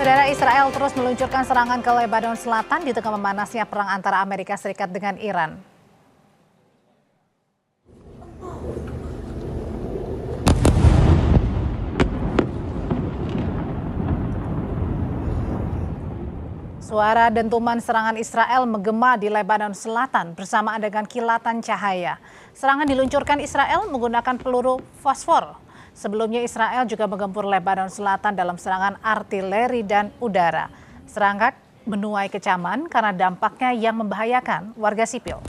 Saudara, Israel terus meluncurkan serangan ke Lebanon Selatan di tengah memanasnya perang antara Amerika Serikat dengan Iran. Suara dentuman serangan Israel menggema di Lebanon Selatan bersamaan dengan kilatan cahaya. Serangan diluncurkan Israel menggunakan peluru fosfor. Sebelumnya Israel juga menggempur Lebanon Selatan dalam serangan artileri dan udara. Serangan menuai kecaman karena dampaknya yang membahayakan warga sipil.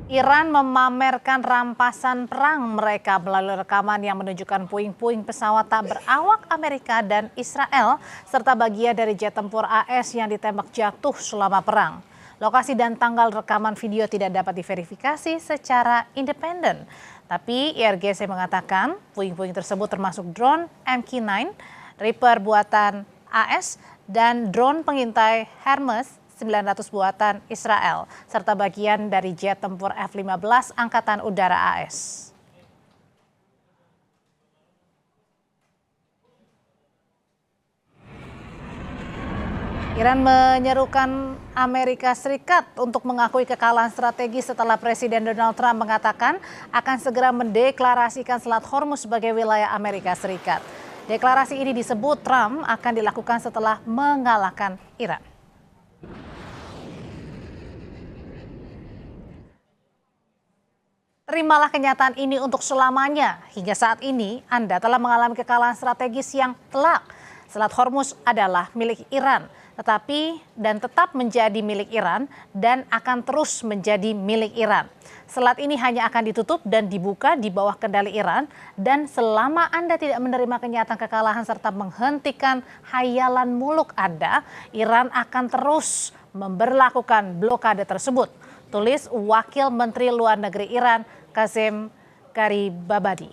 Iran memamerkan rampasan perang mereka melalui rekaman yang menunjukkan puing-puing pesawat tak berawak Amerika dan Israel serta bagian dari jet tempur AS yang ditembak jatuh selama perang. Lokasi dan tanggal rekaman video tidak dapat diverifikasi secara independen. Tapi IRGC mengatakan puing-puing tersebut termasuk drone MQ-9, Reaper buatan AS, dan drone pengintai Hermes 900 buatan Israel, serta bagian dari jet tempur F-15 Angkatan Udara AS. Iran menyerukan Amerika Serikat untuk mengakui kekalahan strategis setelah Presiden Donald Trump mengatakan akan segera mendeklarasikan Selat Hormuz sebagai wilayah Amerika Serikat. Deklarasi ini disebut Trump akan dilakukan setelah mengalahkan Iran. Terimalah kenyataan ini untuk selamanya. Hingga saat ini Anda telah mengalami kekalahan strategis yang telak. Selat Hormuz adalah milik Iran, tetap menjadi milik Iran dan akan terus menjadi milik Iran. Selat ini hanya akan ditutup dan dibuka di bawah kendali Iran, dan selama Anda tidak menerima kenyataan kekalahan serta menghentikan hayalan muluk Anda, Iran akan terus memberlakukan blokade tersebut. Tulis Wakil Menteri Luar Negeri Iran Qasem Gharibabadi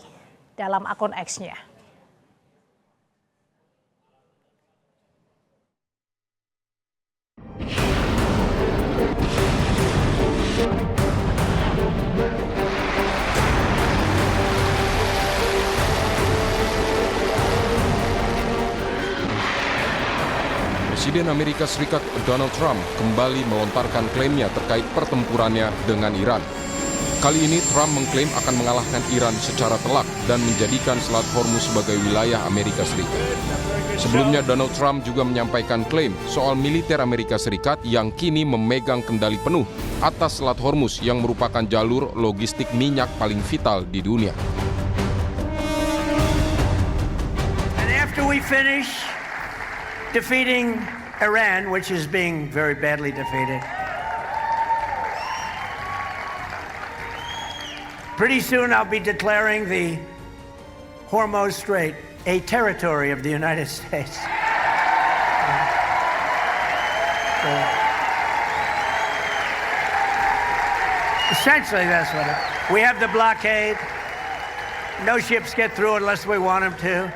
dalam akun X-nya. Presiden Amerika Serikat Donald Trump kembali melontarkan klaimnya terkait pertempurannya dengan Iran. Kali ini Trump mengklaim akan mengalahkan Iran secara telak dan menjadikan Selat Hormuz sebagai wilayah Amerika Serikat. Sebelumnya Donald Trump juga menyampaikan klaim soal militer Amerika Serikat yang kini memegang kendali penuh atas Selat Hormuz yang merupakan jalur logistik minyak paling vital di dunia. And after we finish defeating Iran, which is being very badly defeated, pretty soon I'll be declaring the Hormuz Strait a territory of the United States. Essentially, that's what it is. We have the blockade. No ships get through unless we want them to.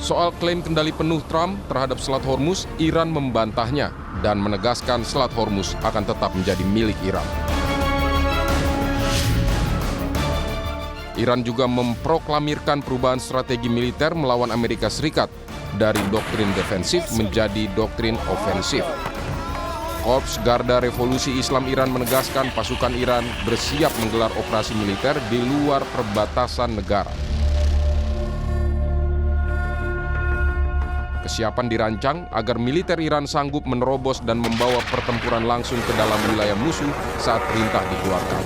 Soal klaim kendali penuh Trump terhadap Selat Hormuz, Iran membantahnya dan menegaskan Selat Hormuz akan tetap menjadi milik Iran. Iran juga memproklamirkan perubahan strategi militer melawan Amerika Serikat dari doktrin defensif menjadi doktrin ofensif. Korps Garda Revolusi Islam Iran menegaskan pasukan Iran bersiap menggelar operasi militer di luar perbatasan negara. Kesiapan dirancang agar militer Iran sanggup menerobos dan membawa pertempuran langsung ke dalam wilayah musuh saat perintah dikeluarkan.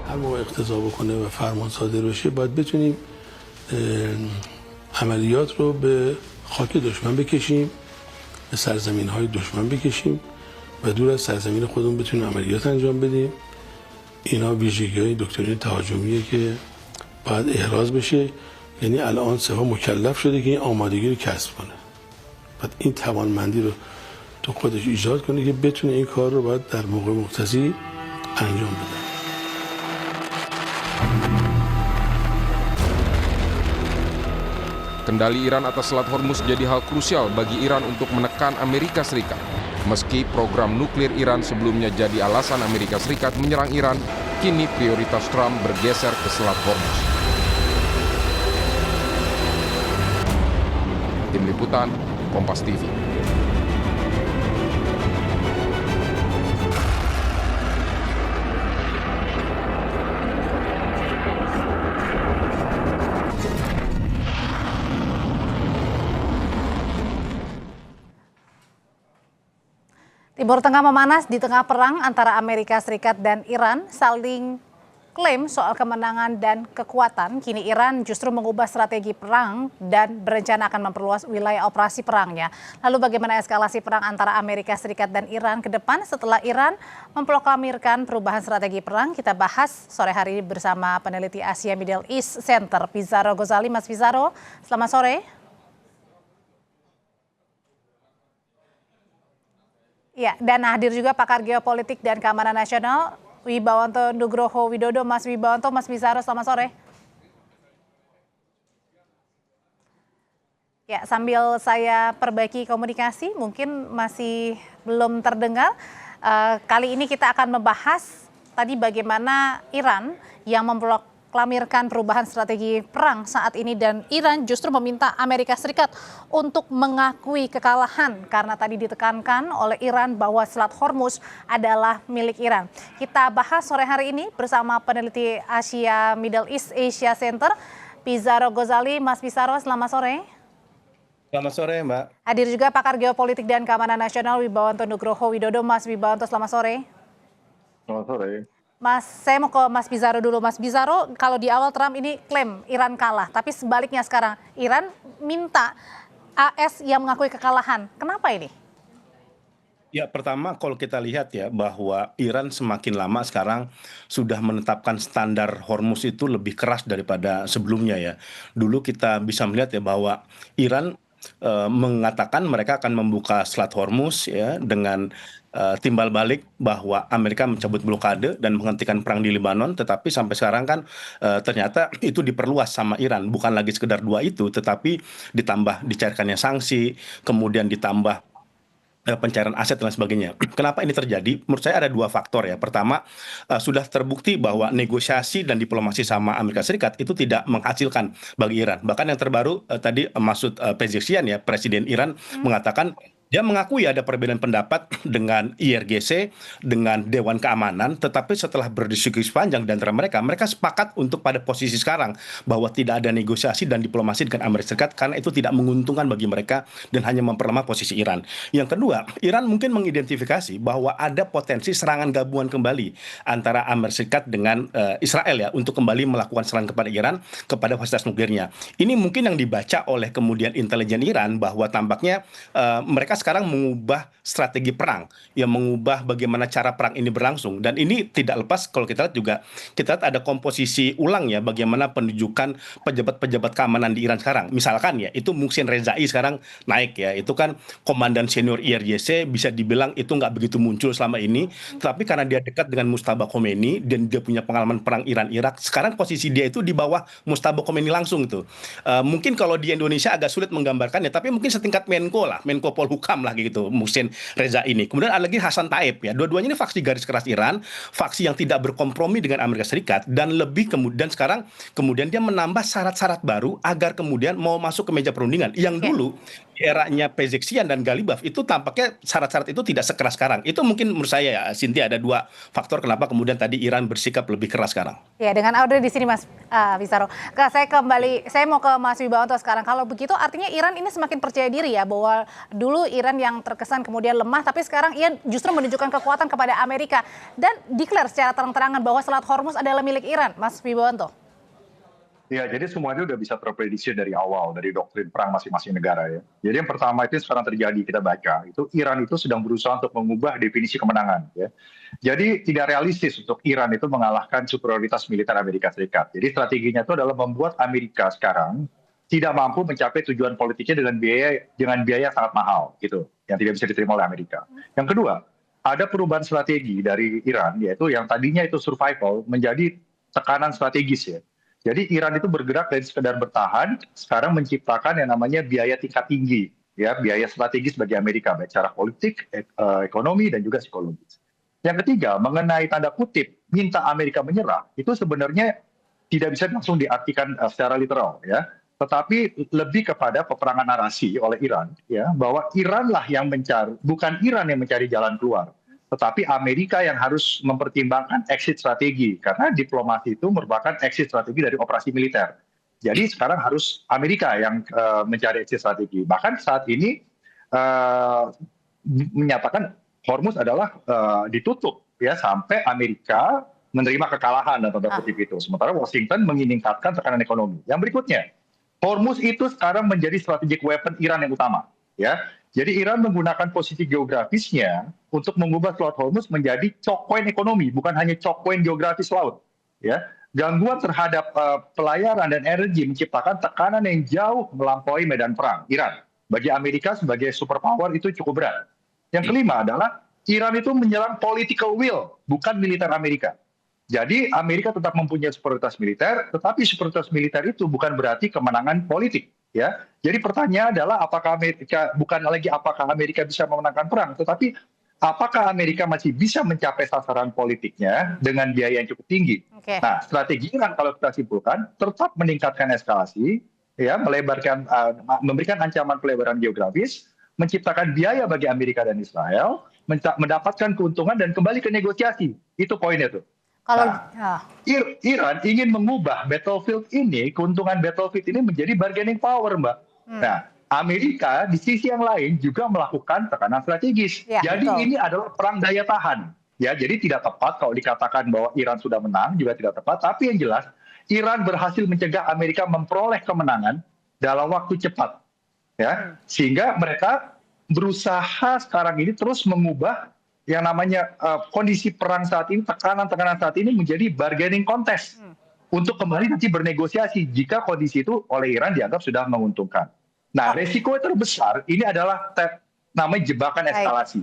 هر موقع اقتضا بکنه و فرمان صادر بشه باید بتونیم عملیات رو به خاک دشمن بکشیم، به سرزمین‌های دشمن بکشیم و دور از سرزمین خودمون بتونیم عملیات انجام بدیم. اینا ویژگی‌های دکترین تهاجمیه که باید احراز بشه. یعنی الان سپاه مکلف شده که این آمادگی رو کسب کنه. بعد این توانمندی رو تو خودش ایجاد کنه که بتونه این کار رو باید در موقع مقتضی انجام بده. kendali Iran atas Selat Hormuz jadi hal krusial bagi Iran untuk menekan Amerika Serikat. Meski program nuklir Iran sebelumnya jadi alasan Amerika Serikat menyerang Iran, kini prioritas Trump bergeser ke Selat Hormuz. Tim Liputan, Kompas TV. Timur Tengah memanas di tengah perang antara Amerika Serikat dan Iran saling klaim soal kemenangan dan kekuatan. Kini Iran justru mengubah strategi perang dan berencana akan memperluas wilayah operasi perangnya. Lalu bagaimana eskalasi perang antara Amerika Serikat dan Iran ke depan setelah Iran memproklamirkan perubahan strategi perang? Kita bahas sore hari ini bersama peneliti Asia Middle East Center, Pizarro Ghazali. Mas Pizarro, selamat sore. Ya, dan hadir juga pakar geopolitik dan keamanan nasional, Wibawanto Nugroho Widodo. Mas Wibawanto, Mas Pizarro, selamat sore. Ya, sambil saya perbaiki komunikasi, mungkin masih belum terdengar. Kali ini kita akan membahas tadi bagaimana Iran yang memproklamirkan perubahan strategi perang saat ini, dan Iran justru meminta Amerika Serikat untuk mengakui kekalahan karena tadi ditekankan oleh Iran bahwa Selat Hormuz adalah milik Iran. Kita bahas sore hari ini bersama peneliti Asia Middle East Asia Center, Pizarro Ghazali. Mas Pizarro, selamat sore. Selamat sore, Mbak. Hadir juga pakar geopolitik dan keamanan nasional, Wibawanto Nugroho Widodo. Mas Wibawanto, selamat sore. Selamat sore. Mas, saya mau ke Mas Pizarro dulu. Mas Pizarro, kalau di awal Trump ini klaim Iran kalah, tapi sebaliknya sekarang Iran minta AS yang mengakui kekalahan. Kenapa ini? Ya, pertama kalau kita lihat ya bahwa Iran semakin lama sekarang sudah menetapkan standar Hormuz itu lebih keras daripada sebelumnya ya. Dulu kita bisa melihat ya bahwa Iran mengatakan mereka akan membuka Selat Hormuz ya dengan timbal balik bahwa Amerika mencabut blokade dan menghentikan perang di Lebanon, tetapi sampai sekarang kan ternyata itu diperluas sama Iran, bukan lagi sekedar dua itu, tetapi ditambah dicairkannya sanksi, kemudian ditambah pencairan aset dan sebagainya. Kenapa ini terjadi? Menurut saya ada dua faktor ya. Pertama, sudah terbukti bahwa negosiasi dan diplomasi sama Amerika Serikat itu tidak menghasilkan bagi Iran. Bahkan yang terbaru tadi Masoud Pezeshkian ya, Presiden Iran mengatakan dia mengakui ada perbedaan pendapat dengan IRGC, dengan Dewan Keamanan, tetapi setelah berdiskusi panjang di antara mereka, mereka sepakat untuk pada posisi sekarang bahwa tidak ada negosiasi dan diplomasi dengan Amerika Serikat karena itu tidak menguntungkan bagi mereka dan hanya memperlemah posisi Iran. Yang kedua, Iran mungkin mengidentifikasi bahwa ada potensi serangan gabungan kembali antara Amerika Serikat dengan Israel ya untuk kembali melakukan serangan kepada Iran, kepada fasilitas nuklirnya. Ini mungkin yang dibaca oleh kemudian intelijen Iran bahwa tampaknya mereka sekarang mengubah strategi perang, yang mengubah bagaimana cara perang ini berlangsung. Dan ini tidak lepas kalau kita lihat juga, kita lihat ada komposisi ulang ya, bagaimana penunjukan pejabat-pejabat keamanan di Iran sekarang. Misalkan ya, itu Muhsin Rezai sekarang naik ya, itu kan komandan senior IRGC, bisa dibilang itu nggak begitu muncul selama ini, tapi karena dia dekat dengan Mujtaba Khomeini, dan dia punya pengalaman perang Iran-Irak, sekarang posisi dia itu di bawah Mujtaba Khomeini langsung itu. Mungkin kalau di Indonesia agak sulit menggambarkannya, tapi mungkin setingkat Menko lah, Menko Polhukam lah gitu, Muhsin Reza ini. Kemudian ada lagi Hasan Taib ya. Dua-duanya ini faksi garis keras Iran, faksi yang tidak berkompromi dengan Amerika Serikat, dan lebih kemudian sekarang kemudian dia menambah syarat-syarat baru agar kemudian mau masuk ke meja perundingan. Yang dulu di eranya Pezeshkian dan Galibaf itu tampaknya syarat-syarat itu tidak sekeras sekarang. Itu mungkin menurut saya ya, Cynthia, ada dua faktor kenapa kemudian tadi Iran bersikap lebih keras sekarang. Ya, dengan Audrey di sini Mas Pizarro. Saya mau ke Mas Wibawanto sekarang. Kalau begitu artinya Iran ini semakin percaya diri ya, bahwa dulu Iran yang terkesan kemudian lemah, tapi sekarang ia justru menunjukkan kekuatan kepada Amerika dan declare secara terang-terangan bahwa Selat Hormuz adalah milik Iran. Mas Wibawanto. Ya, jadi semuanya udah bisa terprediksi dari awal, dari doktrin perang masing-masing negara ya. Jadi yang pertama itu sekarang terjadi, kita baca, itu Iran itu sedang berusaha untuk mengubah definisi kemenangan ya. Jadi tidak realistis untuk Iran itu mengalahkan superioritas militer Amerika Serikat. Jadi strateginya itu adalah membuat Amerika sekarang tidak mampu mencapai tujuan politiknya dengan biaya sangat mahal gitu, yang tidak bisa diterima oleh Amerika. Yang kedua, ada perubahan strategi dari Iran, yaitu yang tadinya itu survival menjadi tekanan strategis ya. Jadi Iran itu bergerak dari sekedar bertahan, sekarang menciptakan yang namanya biaya tingkat tinggi, ya biaya strategis bagi Amerika, baik secara politik, ekonomi, dan juga psikologis. Yang ketiga, mengenai tanda kutip minta Amerika menyerah, itu sebenarnya tidak bisa langsung diartikan secara literal, ya. Tetapi lebih kepada peperangan narasi oleh Iran, ya, bahwa Iranlah yang mencari, bukan Iran yang mencari jalan keluar, tetapi Amerika yang harus mempertimbangkan exit strategi, karena diplomasi itu merupakan exit strategi dari operasi militer. Jadi sekarang harus Amerika yang mencari exit strategi. Bahkan saat ini menyatakan Hormuz adalah ditutup, ya, sampai Amerika menerima kekalahan dan tanda kutip itu. Sementara Washington meningkatkan tekanan ekonomi. Yang berikutnya, Hormuz itu sekarang menjadi strategic weapon Iran yang utama, ya. Jadi Iran menggunakan posisi geografisnya untuk mengubah Selat Hormuz menjadi choke point ekonomi, bukan hanya choke point geografis laut, ya. Gangguan terhadap pelayaran dan energi menciptakan tekanan yang jauh melampaui medan perang Iran. Bagi Amerika sebagai superpower itu cukup berat. Yang kelima adalah Iran itu menyerang political will, bukan militer Amerika. Jadi Amerika tetap mempunyai superioritas militer, tetapi superioritas militer itu bukan berarti kemenangan politik, ya. Jadi pertanyaan adalah apakah Amerika, bukan lagi apakah Amerika bisa memenangkan perang, tetapi apakah Amerika masih bisa mencapai sasaran politiknya dengan biaya yang cukup tinggi. Nah, strategi Iran kalau kita simpulkan tetap meningkatkan eskalasi, ya, memberikan ancaman pelebaran geografis, menciptakan biaya bagi Amerika dan Israel, mendapatkan keuntungan dan kembali ke negosiasi. Itu poinnya tuh. Iran ingin mengubah battlefield ini, keuntungan battlefield ini menjadi bargaining power, Mbak. Nah, Amerika di sisi yang lain juga melakukan tekanan strategis. Jadi ini adalah perang daya tahan. Ya, jadi tidak tepat kalau dikatakan bahwa Iran sudah menang, juga tidak tepat. Tapi yang jelas, Iran berhasil mencegah Amerika memperoleh kemenangan dalam waktu cepat. Ya, sehingga mereka berusaha sekarang ini terus mengubah yang namanya kondisi perang saat ini, tekanan-tekanan saat ini menjadi bargaining contest untuk kembali nanti bernegosiasi jika kondisi itu oleh Iran dianggap sudah menguntungkan. Nah, resiko terbesar ini adalah namanya jebakan eskalasi.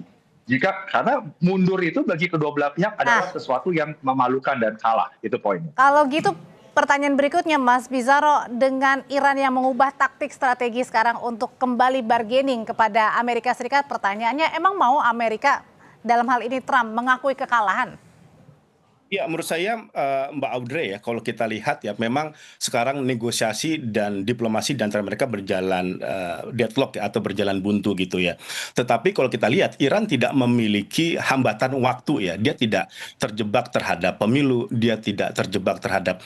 Karena mundur itu bagi kedua belah pihak adalah sesuatu yang memalukan dan kalah, itu poinnya. Kalau gitu pertanyaan berikutnya, Mas Bizarro, dengan Iran yang mengubah taktik strategi sekarang untuk kembali bargaining kepada Amerika Serikat, pertanyaannya emang mau Amerika, dalam hal ini Trump, mengakui kekalahan? Ya, menurut saya Mbak Audrey, ya, kalau kita lihat ya memang sekarang negosiasi dan diplomasi di antara mereka berjalan deadlock, ya, atau berjalan buntu gitu ya. Tetapi kalau kita lihat Iran tidak memiliki hambatan waktu, ya. Dia tidak terjebak terhadap pemilu, dia tidak terjebak terhadap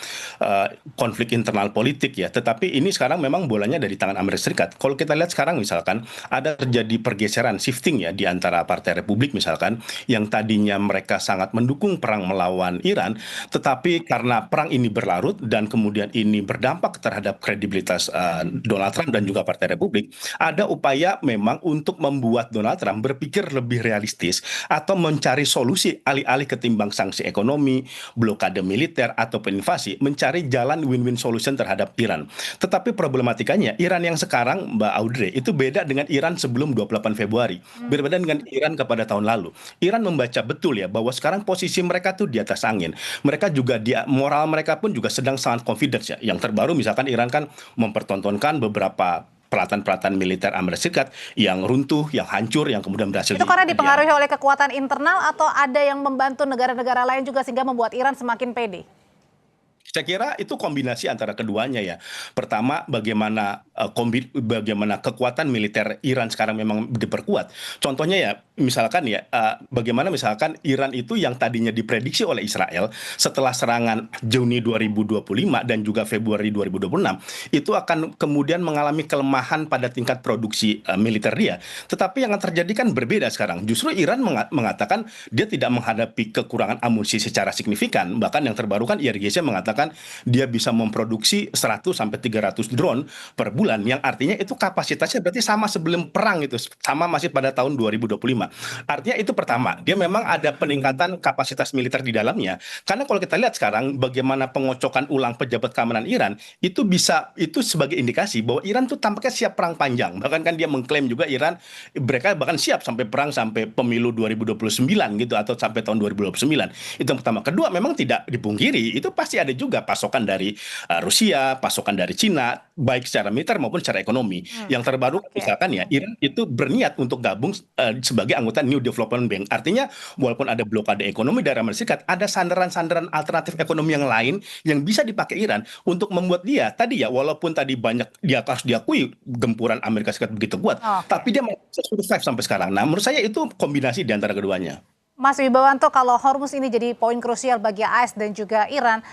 konflik internal politik, ya. Tetapi ini sekarang memang bolanya dari tangan Amerika Serikat. Kalau kita lihat sekarang misalkan ada terjadi pergeseran, shifting, ya, di antara Partai Republik misalkan yang tadinya mereka sangat mendukung perang melawan Iran, tetapi karena perang ini berlarut dan kemudian ini berdampak terhadap kredibilitas Donald Trump dan juga Partai Republik, ada upaya memang untuk membuat Donald Trump berpikir lebih realistis atau mencari solusi alih-alih ketimbang sanksi ekonomi, blokade militer ataupun invasi, mencari jalan win-win solution terhadap Iran. Tetapi problematikanya Iran yang sekarang, Mbak Audrey, itu beda dengan Iran sebelum 28 Februari. Berbeda dengan Iran kepada tahun lalu. Iran membaca betul, ya, bahwa sekarang posisi mereka tuh di atas angin. Mereka juga moral mereka pun juga sedang sangat confidence, ya. Yang terbaru misalkan Iran kan mempertontonkan beberapa peralatan-peralatan militer Amerika Serikat yang runtuh, yang hancur, yang kemudian berhasil. Itu karena dipengaruhi oleh kekuatan internal atau ada yang membantu negara-negara lain juga sehingga membuat Iran semakin pede? Saya kira itu kombinasi antara keduanya, ya. Pertama, bagaimana kekuatan militer Iran sekarang memang diperkuat. Contohnya, ya, misalkan, ya, bagaimana misalkan Iran itu yang tadinya diprediksi oleh Israel setelah serangan Juni 2025 dan juga Februari 2026 itu akan kemudian mengalami kelemahan pada tingkat produksi militer dia. Tetapi yang terjadi kan berbeda sekarang. Justru Iran mengatakan dia tidak menghadapi kekurangan amunisi secara signifikan. Bahkan yang terbaru kan IRGC mengatakan dia bisa memproduksi 100 sampai 300 drone per bulan, yang artinya itu kapasitasnya berarti sama sebelum perang, itu sama masih pada tahun 2025. Artinya itu pertama, dia memang ada peningkatan kapasitas militer di dalamnya. Karena kalau kita lihat sekarang bagaimana pengocokan ulang pejabat keamanan Iran, itu sebagai indikasi bahwa Iran tuh tampaknya siap perang panjang. Bahkan kan dia mengklaim juga mereka bahkan siap sampai perang sampai pemilu 2029 gitu, atau sampai tahun 2029. Itu yang pertama. Kedua, memang tidak dipungkiri itu pasti ada juga juga pasokan dari Rusia, pasokan dari Cina, baik secara militer maupun secara ekonomi. Yang terbaru misalkan ya, Iran itu berniat untuk gabung sebagai anggota New Development Bank. Artinya walaupun ada blokade ekonomi dari Amerika Serikat, ada sandaran-sandaran alternatif ekonomi yang lain yang bisa dipakai Iran untuk membuat dia tadi ya, walaupun tadi banyak dia harus diakui gempuran Amerika Serikat begitu kuat, tapi dia masih survive sampai sekarang. Nah, menurut saya itu kombinasi di antara keduanya. Mas Wibawanto, kalau Hormuz ini jadi poin krusial bagi AS dan juga Iran,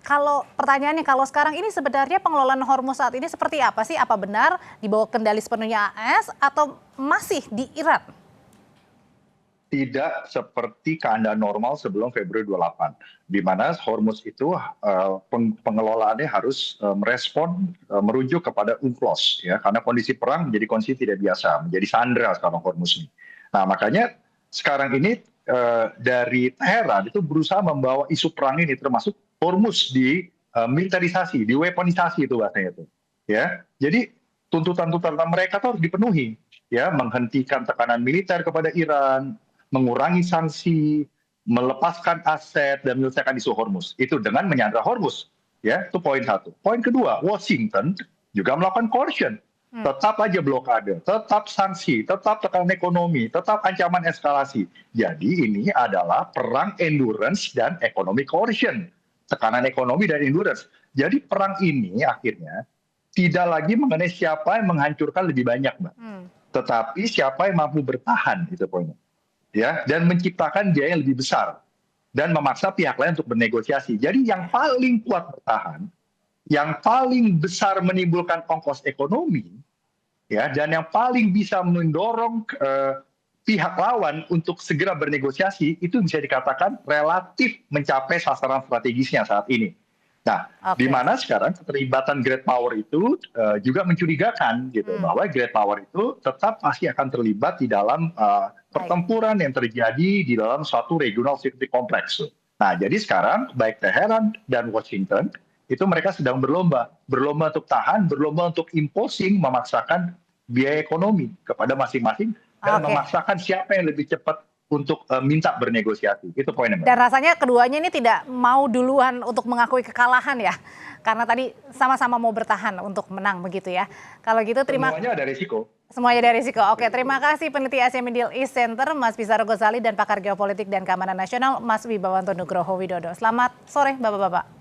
kalau pertanyaannya kalau sekarang ini sebenarnya pengelolaan Hormuz saat ini seperti apa sih? Apa benar di bawah kendali sepenuhnya AS atau masih di Iran? Tidak seperti keadaan normal sebelum Februari 28, di mana Hormuz itu pengelolaannya harus merespon, merujuk kepada UNCLOS, ya, karena kondisi perang menjadi kondisi tidak biasa, menjadi sandera sekarang Hormuz ini. Nah, makanya sekarang ini dari Teheran itu berusaha membawa isu perang ini, termasuk Hormuz di militerisasi, di weaponisasi itu bahasanya itu, ya. Jadi tuntutan-tuntutan mereka itu harus dipenuhi, ya, menghentikan tekanan militer kepada Iran, mengurangi sanksi, melepaskan aset, dan menyelesaikan isu Hormuz. Itu dengan menyandra Hormuz. Ya, itu poin satu. Poin kedua, Washington juga melakukan coercion. Tetap aja blokade, tetap sanksi, tetap tekanan ekonomi, tetap ancaman eskalasi. Jadi ini adalah perang endurance dan ekonomi coercion. Tekanan ekonomi dan endurance. Jadi perang ini akhirnya tidak lagi mengenai siapa yang menghancurkan lebih banyak, Mbak. Tetapi siapa yang mampu bertahan, itu poinnya. Ya, dan menciptakan biaya yang lebih besar dan memaksa pihak lain untuk bernegosiasi. Jadi yang paling kuat bertahan, yang paling besar menimbulkan ongkos ekonomi, ya, dan yang paling bisa mendorong pihak lawan untuk segera bernegosiasi, itu bisa dikatakan relatif mencapai sasaran strategisnya saat ini. Nah, di mana sekarang keterlibatan great power itu juga mencurigakan gitu, bahwa great power itu tetap pasti akan terlibat di dalam pertempuran yang terjadi di dalam suatu regional security complex. Nah, jadi sekarang baik Teheran dan Washington itu mereka sedang berlomba untuk tahan, berlomba untuk imposing, memaksakan biaya ekonomi kepada masing-masing dan memaksakan siapa yang lebih cepat untuk minta bernegosiasi. Itu poinnya, Mbak. Dan rasanya keduanya ini tidak mau duluan untuk mengakui kekalahan ya. Karena tadi sama-sama mau bertahan untuk menang begitu ya. Kalau gitu semuanya ada risiko. Semuanya ada risiko. Oke, terima kasih peneliti Asia Middle East Center Mas Bizarro Ghazali dan pakar geopolitik dan keamanan nasional Mas Wibawanto Nugroho Widodo. Selamat sore Bapak-bapak.